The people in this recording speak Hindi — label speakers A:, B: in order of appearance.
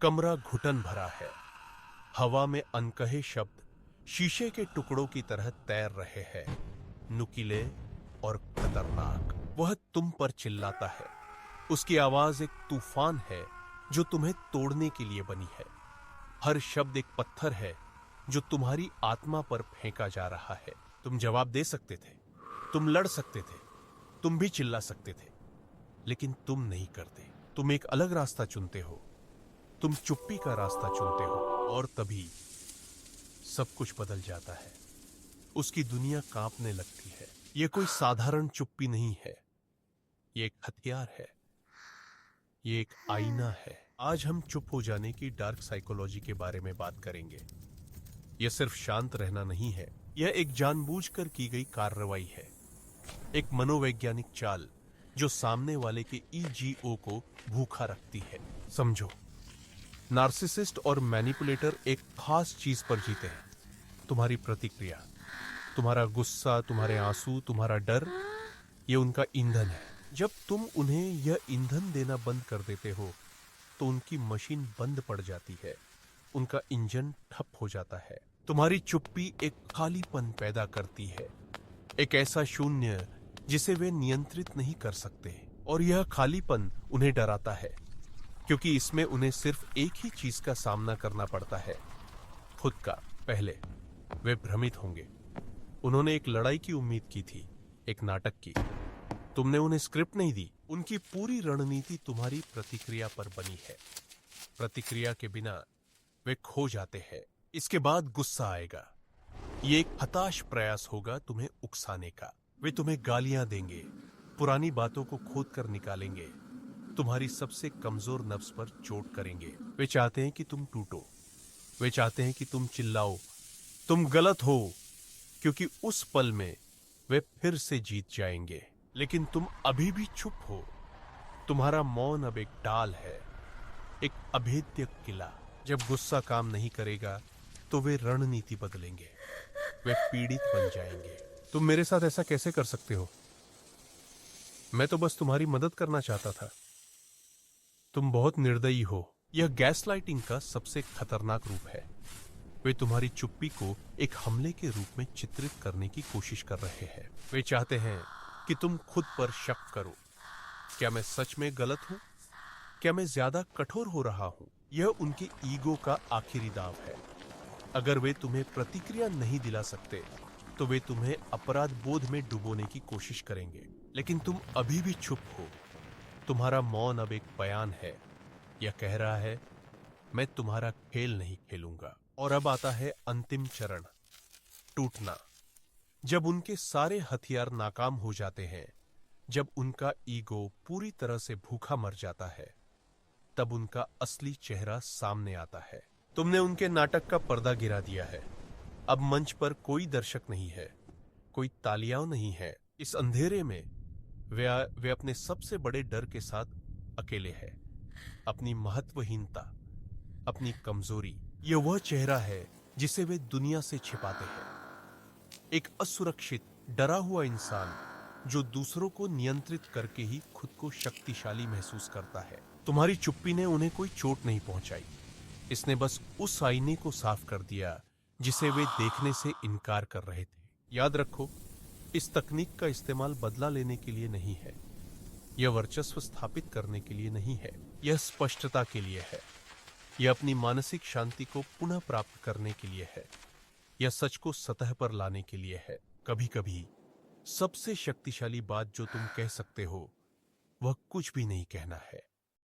A: कमरा घुटन भरा है। हवा में अनकहे शब्द शीशे के टुकड़ों की तरह तैर रहे हैं, नुकीले और खतरनाक। वह तुम पर चिल्लाता है। उसकी आवाज एक तूफान है जो तुम्हें तोड़ने के लिए बनी है। हर शब्द एक पत्थर है जो तुम्हारी आत्मा पर फेंका जा रहा है। तुम जवाब दे सकते थे, तुम लड़ सकते थे, तुम भी चिल्ला सकते थे, लेकिन तुम नहीं करते। तुम एक अलग रास्ता चुनते हो। तुम चुप्पी का रास्ता चुनते हो, और तभी सब कुछ बदल जाता है। उसकी दुनिया कांपने लगती है। यह कोई साधारण चुप्पी नहीं है, यह एक हथियार है, यह एक आईना है। आज हम चुप हो जाने की डार्क साइकोलॉजी के बारे में बात करेंगे। यह सिर्फ शांत रहना नहीं है, यह एक जानबूझकर की गई कार्रवाई है, एक मनोवैज्ञानिक चाल जो सामने वाले के ईजीओ को भूखा रखती है। समझो, नार्सिसिस्ट और मैनिपुलेटर एक खास चीज पर जीते हैं, तुम्हारी प्रतिक्रिया, तुम्हारा गुस्सा, तुम्हारे आंसू, तुम्हारा डर। यह उनका ईंधन है। जब तुम उन्हें यह ईंधन देना बंद कर देते हो तो उनकी मशीन बंद पड़ जाती है, उनका इंजन ठप हो जाता है। तुम्हारी चुप्पी एक खालीपन पैदा करती है, एक ऐसा शून्य जिसे वे नियंत्रित नहीं कर सकते। और यह खालीपन उन्हें डराता है, क्योंकि इसमें उन्हें सिर्फ एक ही चीज का सामना करना पड़ता है, खुद का। पहले वे भ्रमित होंगे। उन्होंने एक लड़ाई की उम्मीद की थी, एक नाटक की। तुमने उन्हें स्क्रिप्ट नहीं दी। उनकी पूरी रणनीति तुम्हारी प्रतिक्रिया पर बनी है। प्रतिक्रिया के बिना वे खो जाते हैं। इसके बाद गुस्सा आएगा। ये एक हताश प्रयास होगा तुम्हें उकसाने का। वे तुम्हें गालियां देंगे, पुरानी बातों को खोद कर निकालेंगे, तुम्हारी सबसे कमजोर नफ्स पर चोट करेंगे। वे चाहते हैं कि तुम टूटो, वे चाहते हैं कि तुम चिल्लाओ, तुम गलत हो, क्योंकि उस पल में वे फिर से जीत जाएंगे। लेकिन तुम अभी भी चुप हो। तुम्हारा मौन अब एक डाल है, एक अभेद्य किला। जब गुस्सा काम नहीं करेगा तो वे रणनीति बदलेंगे, वे पीड़ित बन जाएंगे। तुम मेरे साथ ऐसा कैसे कर सकते हो? मैं तो बस तुम्हारी मदद करना चाहता था। तुम बहुत निर्दयी हो। यह गैसलाइटिंग का सबसे खतरनाक रूप है। वे तुम्हारी चुप्पी को एक हमले के रूप में चित्रित करने की कोशिश कर रहे हैं। वे चाहते हैं कि तुम खुद पर शक करो। क्या मैं सच में गलत हूं? क्या मैं ज्यादा कठोर हो रहा हूं? यह उनके ईगो का आखिरी दाव है। अगर वे तुम्हें प्रतिक्रिया नहीं दिला सकते तो वे तुम्हें अपराध बोध में डुबोने की कोशिश करेंगे। लेकिन तुम अभी भी चुप हो। तुम्हारा मौन अब एक बयान है। यह कह रहा है, मैं तुम्हारा खेल नहीं खेलूंगा। और अब आता है अंतिम चरण, टूटना। जब उनके सारे हथियार नाकाम हो जाते हैं, जब उनका ईगो पूरी तरह से भूखा मर जाता है, तब उनका असली चेहरा सामने आता है। तुमने उनके नाटक का पर्दा गिरा दिया है। अब मंच पर कोई दर्शक नहीं है, कोई तालियां नहीं है। इस अंधेरे में वे अपने सबसे बड़े डर के साथ अकेले हैं, अपनी महत्वहीनता, अपनी कमजोरी। यह वह चेहरा है जिसे वे दुनिया से छिपाते हैं। एक असुरक्षित, डरा हुआ इंसान जो दूसरों को नियंत्रित करके ही खुद को शक्तिशाली महसूस करता है। तुम्हारी चुप्पी ने उन्हें कोई चोट नहीं पहुंचाई। इसने बस उस आईने को साफ कर दिया जिसे वे देखने से इनकार कर रहे थे। याद रखो, इस तकनीक का इस्तेमाल बदला लेने के लिए नहीं है, यह वर्चस्व स्थापित करने के लिए नहीं है, यह स्पष्टता के लिए है, यह अपनी मानसिक शांति को पुनः प्राप्त करने के लिए है, यह सच को सतह पर लाने के लिए है। कभी कभी सबसे शक्तिशाली बात जो तुम कह सकते हो वह कुछ भी नहीं कहना है।